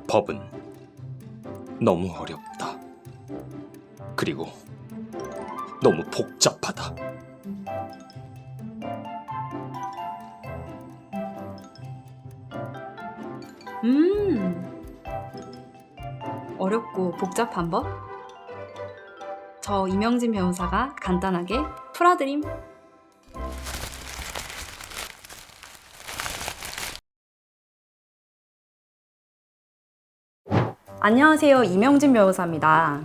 법은 너무 어렵다. 그리고 너무 복잡하다. 어렵고 복잡한 법? 저 이명진 변호사가 간단하게 풀어드림. 안녕하세요, 이명진 변호사입니다.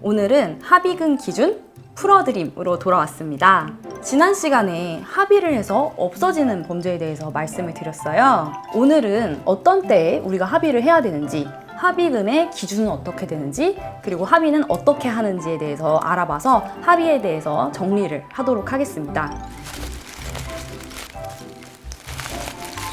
오늘은 합의금 기준 풀어드림으로 돌아왔습니다. 지난 시간에 합의를 해서 없어지는 범죄에 대해서 말씀을 드렸어요. 오늘은 어떤 때에 우리가 합의를 해야 되는지, 합의금의 기준은 어떻게 되는지, 그리고 합의는 어떻게 하는지에 대해서 알아봐서 합의에 대해서 정리를 하도록 하겠습니다.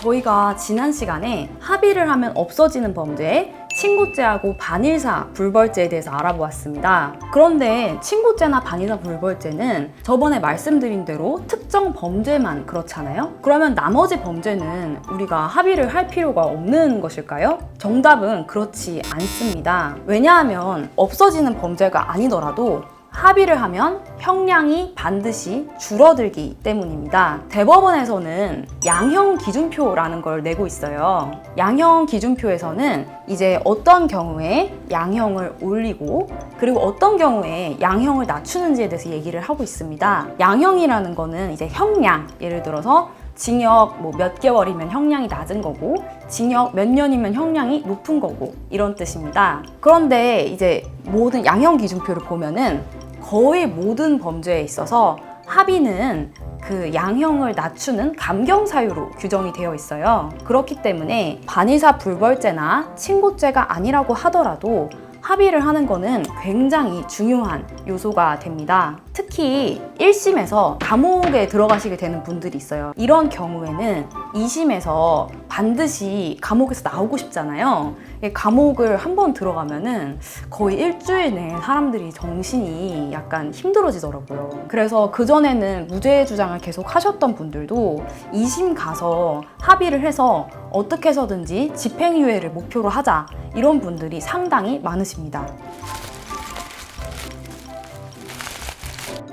저희가 지난 시간에 합의를 하면 없어지는 범죄, 친고죄하고 반일사 불벌죄에 대해서 알아보았습니다. 그런데 친고죄나 반일사 불벌죄는 저번에 말씀드린 대로 특정 범죄만 그렇잖아요? 그러면 나머지 범죄는 우리가 합의를 할 필요가 없는 것일까요? 정답은 그렇지 않습니다. 왜냐하면 없어지는 범죄가 아니더라도 합의를 하면 형량이 반드시 줄어들기 때문입니다. 대법원에서는 양형 기준표라는 걸 내고 있어요. 양형 기준표에서는 이제 어떤 경우에 양형을 올리고 그리고 어떤 경우에 양형을 낮추는지에 대해서 얘기를 하고 있습니다. 양형이라는 거는 이제 형량, 예를 들어서 징역 몇 개월이면 형량이 낮은 거고 징역 몇 년이면 형량이 높은 거고 이런 뜻입니다. 그런데 이제 모든 양형 기준표를 보면은 거의 모든 범죄에 있어서 합의는 그 양형을 낮추는 감경 사유로 규정이 되어 있어요. 그렇기 때문에 반의사 불벌죄나 친고죄가 아니라고 하더라도 합의를 하는 거는 굉장히 중요한 요소가 됩니다. 특히 1심에서 감옥에 들어가시게 되는 분들이 있어요. 이런 경우에는 2심에서 반드시 감옥에서 나오고 싶잖아요. 감옥을 한번 들어가면은 거의 일주일 내에 사람들이 정신이 약간 힘들어지더라고요. 그래서 그전에는 무죄 주장을 계속 하셨던 분들도 2심 가서 합의를 해서 어떻게 해서든지 집행유예를 목표로 하자, 이런 분들이 상당히 많으십니다.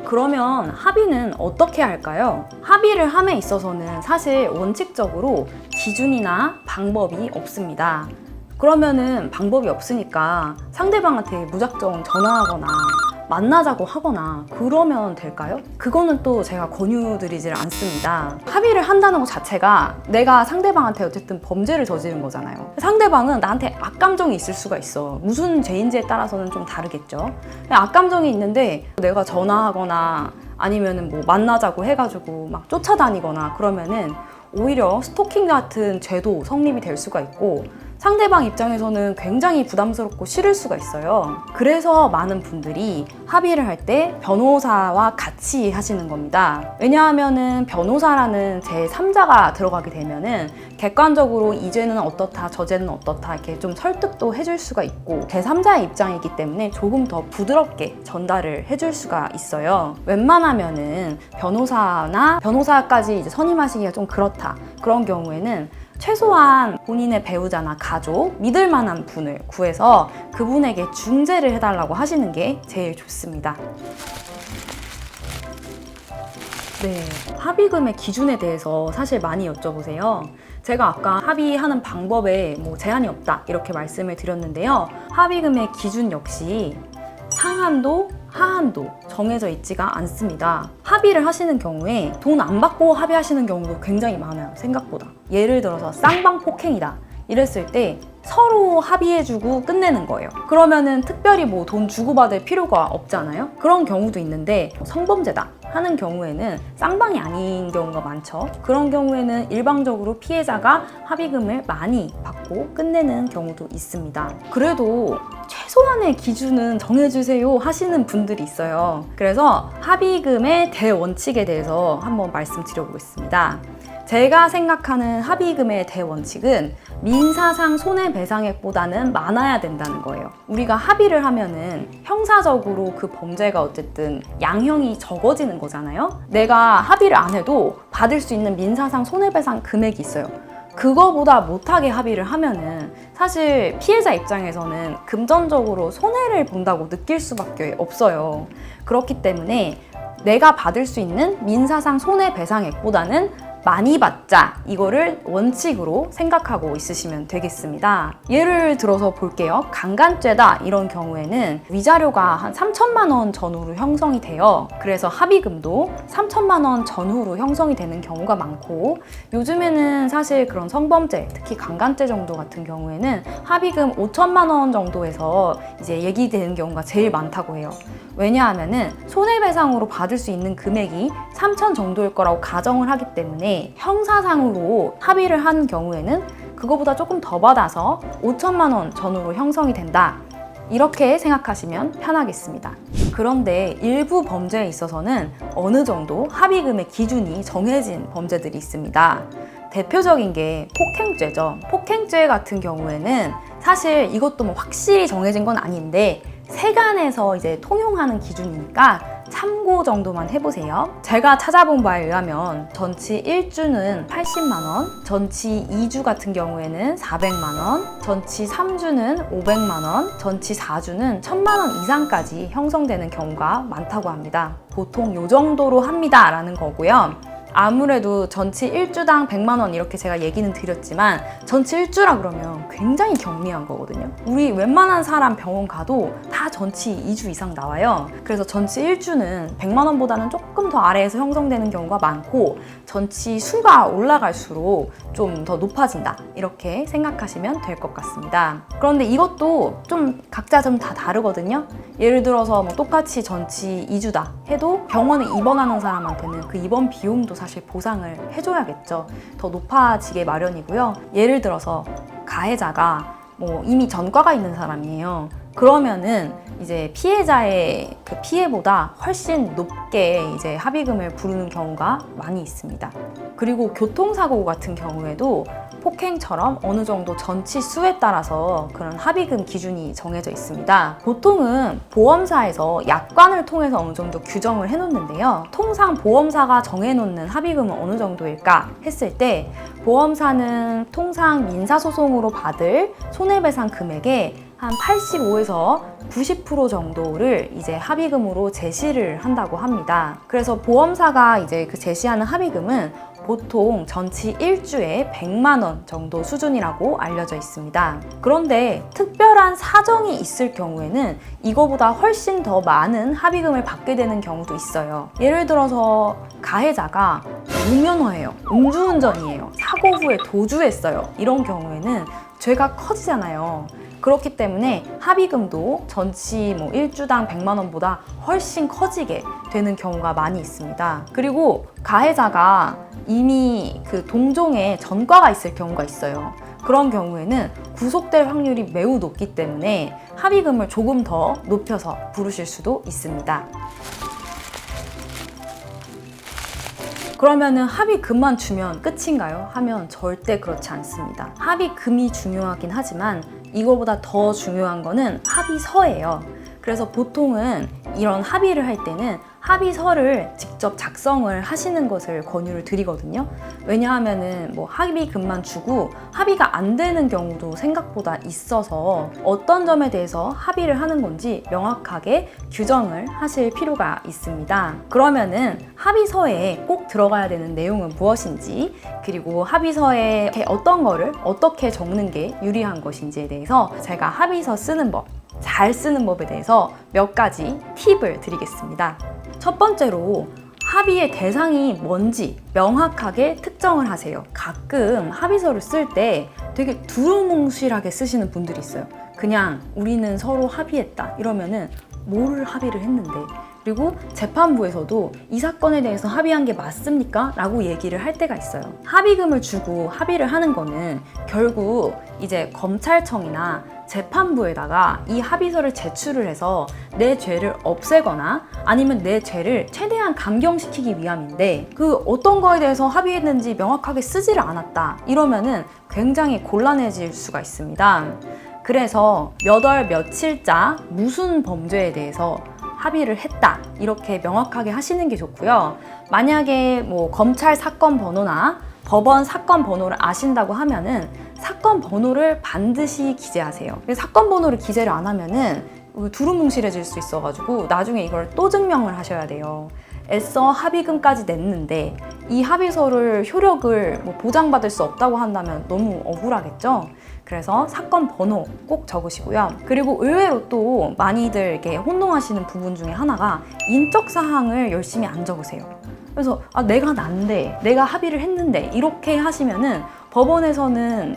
그러면 합의는 어떻게 할까요? 합의를 함에 있어서는 사실 원칙적으로 기준이나 방법이 없습니다. 그러면은 방법이 없으니까 상대방한테 무작정 전화하거나 만나자고 하거나 그러면 될까요? 그거는 또 제가 권유드리질 않습니다. 합의를 한다는 것 자체가 내가 상대방한테 어쨌든 범죄를 저지른 거잖아요. 상대방은 나한테 악감정이 있을 수가 있어. 무슨 죄인지에 따라서는 좀 다르겠죠. 악감정이 있는데 내가 전화하거나 아니면은 만나자고 해가지고 막 쫓아다니거나 그러면은 오히려 스토킹 같은 죄도 성립이 될 수가 있고 상대방 입장에서는 굉장히 부담스럽고 싫을 수가 있어요. 그래서 많은 분들이 합의를 할 때 변호사와 같이 하시는 겁니다. 왜냐하면은 변호사라는 제3자가 들어가게 되면은 객관적으로 이 죄는 어떻다, 저 죄는 어떻다 이렇게 좀 설득도 해줄 수가 있고 제3자의 입장이기 때문에 조금 더 부드럽게 전달을 해줄 수가 있어요. 웬만하면은 변호사까지 이제 선임하시기가 좀 그렇다. 그런 경우에는 최소한 본인의 배우자나 가족, 믿을 만한 분을 구해서 그분에게 중재를 해달라고 하시는 게 제일 좋습니다. 네, 합의금의 기준에 대해서 사실 많이 여쭤보세요. 제가 아까 합의하는 방법에 제한이 없다 이렇게 말씀을 드렸는데요. 합의금의 기준 역시 상한도, 하한도 정해져 있지가 않습니다. 합의를 하시는 경우에 돈 안 받고 합의하시는 경우도 굉장히 많아요, 생각보다. 예를 들어서 쌍방폭행이다 이랬을 때 서로 합의해주고 끝내는 거예요. 그러면은 특별히 돈 주고받을 필요가 없잖아요. 그런 경우도 있는데 성범죄다 하는 경우에는 쌍방이 아닌 경우가 많죠. 그런 경우에는 일방적으로 피해자가 합의금을 많이 받고 끝내는 경우도 있습니다. 그래도 최소한의 기준은 정해주세요 하시는 분들이 있어요. 그래서 합의금의 대원칙에 대해서 한번 말씀드려보겠습니다. 제가 생각하는 합의금의 대원칙은 민사상 손해배상액보다는 많아야 된다는 거예요. 우리가 합의를 하면은 형사적으로 그 범죄가 어쨌든 양형이 적어지는 거잖아요. 내가 합의를 안 해도 받을 수 있는 민사상 손해배상 금액이 있어요. 그거보다 못하게 합의를 하면은 사실 피해자 입장에서는 금전적으로 손해를 본다고 느낄 수밖에 없어요. 그렇기 때문에 내가 받을 수 있는 민사상 손해배상액보다는 많이 받자, 이거를 원칙으로 생각하고 있으시면 되겠습니다. 예를 들어서 볼게요. 강간죄다 이런 경우에는 위자료가 한 3천만 원 전후로 형성이 돼요. 그래서 합의금도 3천만 원 전후로 형성이 되는 경우가 많고, 요즘에는 사실 그런 성범죄, 특히 강간죄 정도 같은 경우에는 합의금 5천만 원 정도에서 이제 얘기되는 경우가 제일 많다고 해요. 왜냐하면은 손해배상으로 받을 수 있는 금액이 3천 정도일 거라고 가정을 하기 때문에 형사상으로 합의를 한 경우에는 그거보다 조금 더 받아서 5천만 원 전후로 형성이 된다. 이렇게 생각하시면 편하겠습니다. 그런데 일부 범죄에 있어서는 어느 정도 합의금의 기준이 정해진 범죄들이 있습니다. 대표적인 게 폭행죄죠. 폭행죄 같은 경우에는 사실 이것도 뭐 확실히 정해진 건 아닌데 세간에서 이제 통용하는 기준이니까 참고 정도만 해보세요. 제가 찾아본 바에 의하면 전치 1주는 80만 원, 전치 2주 같은 경우에는 400만 원, 전치 3주는 500만 원, 전치 4주는 1000만 원 이상까지 형성되는 경우가 많다고 합니다. 보통 요 정도로 합니다 라는 거고요. 아무래도 전치 1주당 100만 원 이렇게 제가 얘기는 드렸지만 전치 1주라 그러면 굉장히 경미한 거거든요. 우리 웬만한 사람 병원 가도 다 전치 2주 이상 나와요. 그래서 전치 1주는 100만 원보다는 조금 더 아래에서 형성되는 경우가 많고, 전치 수가 올라갈수록 좀 더 높아진다, 이렇게 생각하시면 될 것 같습니다. 그런데 이것도 좀 각자 좀 다 다르거든요. 예를 들어서 뭐 똑같이 전치 2주다 해도 병원에 입원하는 사람한테는 그 입원 비용도 사실 보상을 해줘야겠죠. 더 높아지게 마련이고요. 예를 들어서 가해자가 뭐 이미 전과가 있는 사람이에요. 그러면은 이제 피해자의 그 피해보다 훨씬 높게 이제 합의금을 부르는 경우가 많이 있습니다. 그리고 교통사고 같은 경우에도 폭행처럼 어느 정도 전치 수에 따라서 그런 합의금 기준이 정해져 있습니다. 보통은 보험사에서 약관을 통해서 어느 정도 규정을 해놓는데요. 통상 보험사가 정해놓는 합의금은 어느 정도일까 했을 때 보험사는 통상 민사소송으로 받을 손해배상 금액의 한 85에서 90% 정도를 이제 합의금으로 제시를 한다고 합니다. 그래서 보험사가 이제 그 제시하는 합의금은 보통 전치 1주에 100만 원 정도 수준이라고 알려져 있습니다. 그런데 특별한 사정이 있을 경우에는 이거보다 훨씬 더 많은 합의금을 받게 되는 경우도 있어요. 예를 들어서 가해자가 무면허예요. 음주운전이에요. 사고 후에 도주했어요. 이런 경우에는 죄가 커지잖아요. 그렇기 때문에 합의금도 전치 1주당 100만 원보다 훨씬 커지게 되는 경우가 많이 있습니다. 그리고 가해자가 이미 그 동종에 전과가 있을 경우가 있어요. 그런 경우에는 구속될 확률이 매우 높기 때문에 합의금을 조금 더 높여서 부르실 수도 있습니다. 그러면은 합의금만 주면 끝인가요? 하면 절대 그렇지 않습니다. 합의금이 중요하긴 하지만 이거보다 더 중요한 거는 합의서예요. 그래서 보통은 이런 합의를 할 때는 합의서를 직접 작성을 하시는 것을 권유를 드리거든요. 왜냐하면은 뭐 합의금만 주고 합의가 안 되는 경우도 생각보다 있어서 어떤 점에 대해서 합의를 하는 건지 명확하게 규정을 하실 필요가 있습니다. 그러면은 합의서에 꼭 들어가야 되는 내용은 무엇인지, 그리고 합의서에 어떤 거를 어떻게 적는 게 유리한 것인지에 대해서 제가 합의서 쓰는 법, 잘 쓰는 법에 대해서 몇 가지 팁을 드리겠습니다. 첫 번째로 합의의 대상이 뭔지 명확하게 특정을 하세요. 가끔 합의서를 쓸 때 되게 두루뭉실하게 쓰시는 분들이 있어요. 그냥 우리는 서로 합의했다 이러면은 뭐를 합의를 했는데, 그리고 재판부에서도 이 사건에 대해서 합의한 게 맞습니까? 라고 얘기를 할 때가 있어요. 합의금을 주고 합의를 하는 거는 결국 이제 검찰청이나 재판부에다가 이 합의서를 제출을 해서 내 죄를 없애거나 아니면 내 죄를 최대한 감경시키기 위함인데, 그 어떤 거에 대해서 합의했는지 명확하게 쓰지를 않았다 이러면은 굉장히 곤란해질 수가 있습니다. 그래서 몇 월 며칠자 무슨 범죄에 대해서 합의를 했다 이렇게 명확하게 하시는 게 좋고요. 만약에 뭐 검찰 사건 번호나 법원 사건 번호를 아신다고 하면은 사건 번호를 반드시 기재하세요. 사건 번호를 기재를 안 하면은 두루뭉실해질 수 있어가지고 나중에 이걸 또 증명을 하셔야 돼요. 애써 합의금까지 냈는데 이 합의서를 효력을 보장받을 수 없다고 한다면 너무 억울하겠죠? 그래서 사건 번호 꼭 적으시고요. 그리고 의외로 또 많이들 이렇게 혼동하시는 부분 중에 하나가 인적 사항을 열심히 안 적으세요. 그래서 내가 난데, 내가 합의를 했는데 이렇게 하시면은 법원에서는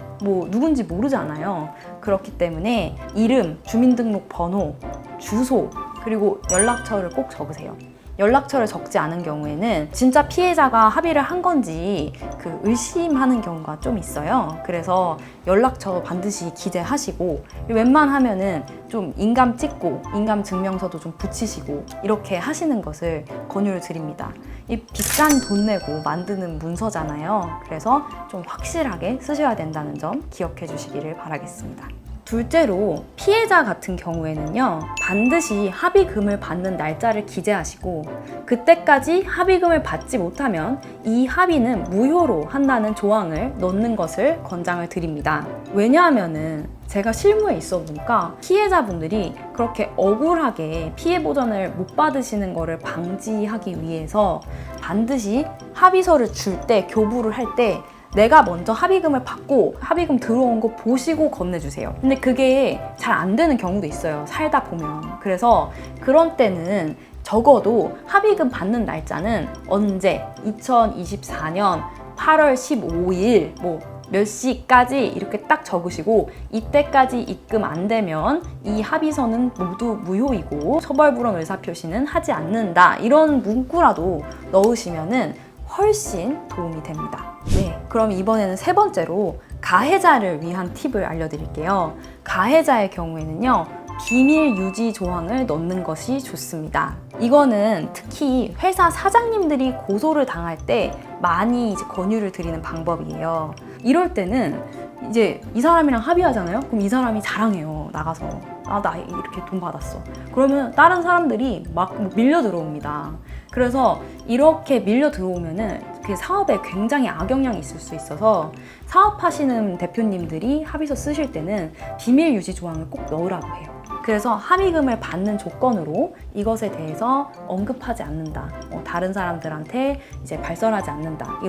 누군지 모르잖아요. 그렇기 때문에 이름, 주민등록번호, 주소, 그리고 연락처를 꼭 적으세요. 연락처를 적지 않은 경우에는 진짜 피해자가 합의를 한 건지 의심하는 경우가 좀 있어요. 그래서 연락처 반드시 기재하시고 웬만하면은 좀 인감 찍고 인감 증명서도 좀 붙이시고 이렇게 하시는 것을 권유를 드립니다. 이 비싼 돈 내고 만드는 문서잖아요. 그래서 좀 확실하게 쓰셔야 된다는 점 기억해 주시기를 바라겠습니다. 둘째로 피해자 같은 경우에는요, 반드시 합의금을 받는 날짜를 기재하시고 그때까지 합의금을 받지 못하면 이 합의는 무효로 한다는 조항을 넣는 것을 권장을 드립니다. 왜냐하면은 제가 실무에 있어 보니까 피해자분들이 그렇게 억울하게 피해 보전을 못 받으시는 것을 방지하기 위해서 반드시 합의서를 줄 때, 교부를 할 때 내가 먼저 합의금을 받고 합의금 들어온 거 보시고 건네주세요. 근데 그게 잘 안 되는 경우도 있어요. 살다 보면. 그래서 그런 때는 적어도 합의금 받는 날짜는 언제? 2024년 8월 15일 몇 시까지 이렇게 딱 적으시고 이때까지 입금 안 되면 이 합의서는 모두 무효이고 처벌불허 의사표시는 하지 않는다. 이런 문구라도 넣으시면은 훨씬 도움이 됩니다. 네, 그럼 이번에는 세 번째로 가해자를 위한 팁을 알려드릴게요. 가해자의 경우에는요, 비밀 유지 조항을 넣는 것이 좋습니다. 이거는 특히 회사 사장님들이 고소를 당할 때 많이 권유를 드리는 방법이에요. 이럴 때는 이제 이 사람이랑 합의하잖아요? 그럼 이 사람이 자랑해요. 나가서. 나 이렇게 돈 받았어. 그러면 다른 사람들이 막 밀려 들어옵니다. 그래서 이렇게 밀려 들어오면은 그 사업에 굉장히 악영향이 있을 수 있어서 사업하시는 대표님들이 합의서 쓰실 때는 비밀 유지 조항을 꼭 넣으라고 해요. 그래서 합의금을 받는 조건으로 이것에 대해서 언급하지 않는다. 다른 사람들한테 이제 발설하지 않는다.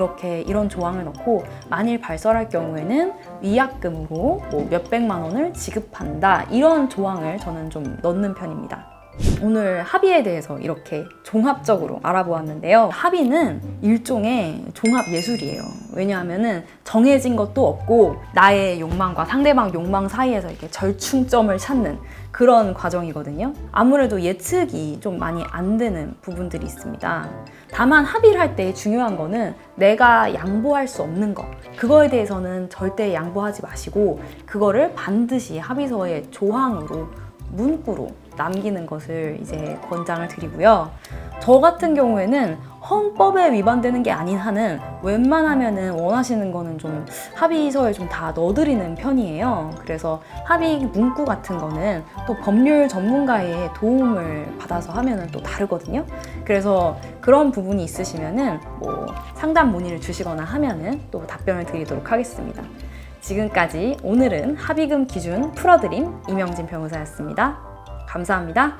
이런 조항을 넣고 만일 발설할 경우에는 위약금으로 몇백만 원을 지급한다. 이런 조항을 저는 좀 넣는 편입니다. 오늘 합의에 대해서 이렇게 종합적으로 알아보았는데요. 합의는 일종의 종합 예술이에요. 왜냐하면은 정해진 것도 없고 나의 욕망과 상대방 욕망 사이에서 이렇게 절충점을 찾는 그런 과정이거든요. 아무래도 예측이 좀 많이 안 되는 부분들이 있습니다. 다만 합의를 할 때 중요한 거는 내가 양보할 수 없는 거, 그거에 대해서는 절대 양보하지 마시고 그거를 반드시 합의서의 조항으로 문구로 남기는 것을 이제 권장을 드리고요. 저 같은 경우에는 헌법에 위반되는 게 아닌 한은 웬만하면은 원하시는 거는 좀 합의서에 좀 다 넣어드리는 편이에요. 그래서 합의 문구 같은 거는 또 법률 전문가의 도움을 받아서 하면은 또 다르거든요. 그래서 그런 부분이 있으시면은 상담 문의를 주시거나 하면은 또 답변을 드리도록 하겠습니다. 지금까지 오늘은 합의금 기준 풀어드림 이명진 변호사였습니다. 감사합니다.